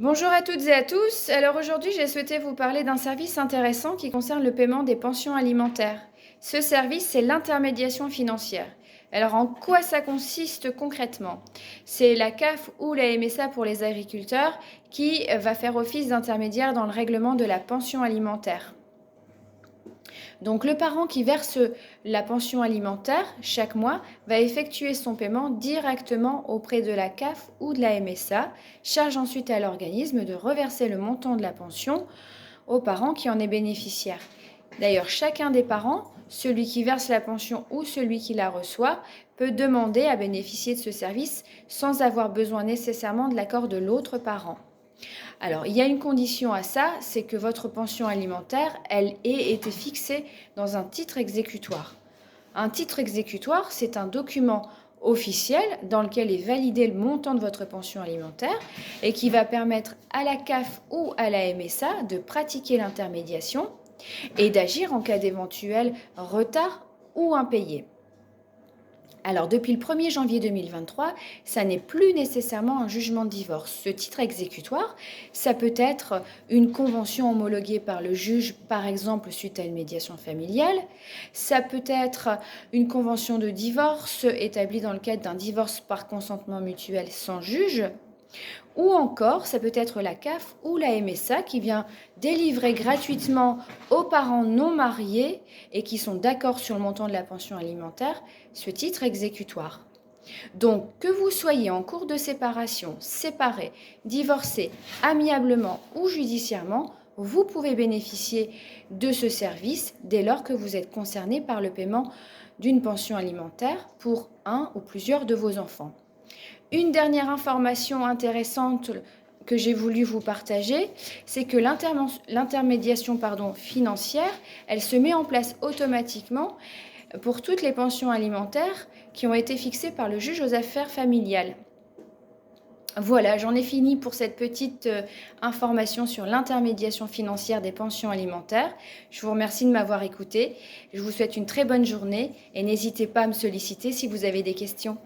Bonjour à toutes et à tous. Alors aujourd'hui, j'ai souhaité vous parler d'un service intéressant qui concerne le paiement des pensions alimentaires. Ce service, c'est l'intermédiation financière. Alors en quoi ça consiste concrètement? C'est la CAF ou la MSA pour les agriculteurs qui va faire office d'intermédiaire dans le règlement de la pension alimentaire. Donc le parent qui verse la pension alimentaire chaque mois va effectuer son paiement directement auprès de la CAF ou de la MSA, charge ensuite à l'organisme de reverser le montant de la pension au parent qui en est bénéficiaire. D'ailleurs, chacun des parents, celui qui verse la pension ou celui qui la reçoit, peut demander à bénéficier de ce service sans avoir besoin nécessairement de l'accord de l'autre parent. Alors, il y a une condition à ça, c'est que votre pension alimentaire, elle ait été fixée dans un titre exécutoire. Un titre exécutoire, c'est un document officiel dans lequel est validé le montant de votre pension alimentaire et qui va permettre à la CAF ou à la MSA de pratiquer l'intermédiation et d'agir en cas d'éventuel retard ou impayé. Alors, depuis le 1er janvier 2023, ça n'est plus nécessairement un jugement de divorce. Ce titre exécutoire, ça peut être une convention homologuée par le juge, par exemple suite à une médiation familiale. Ça peut être une convention de divorce établie dans le cadre d'un divorce par consentement mutuel sans juge. Ou encore, ça peut être la CAF ou la MSA qui vient délivrer gratuitement aux parents non mariés et qui sont d'accord sur le montant de la pension alimentaire ce titre exécutoire. Donc, que vous soyez en cours de séparation, séparé, divorcé, amiablement ou judiciairement, vous pouvez bénéficier de ce service dès lors que vous êtes concerné par le paiement d'une pension alimentaire pour un ou plusieurs de vos enfants. Une dernière information intéressante que j'ai voulu vous partager, c'est que l'intermédiation financière, elle se met en place automatiquement pour toutes les pensions alimentaires qui ont été fixées par le juge aux affaires familiales. Voilà, j'en ai fini pour cette petite information sur l'intermédiation financière des pensions alimentaires. Je vous remercie de m'avoir écouté. Je vous souhaite une très bonne journée et n'hésitez pas à me solliciter si vous avez des questions.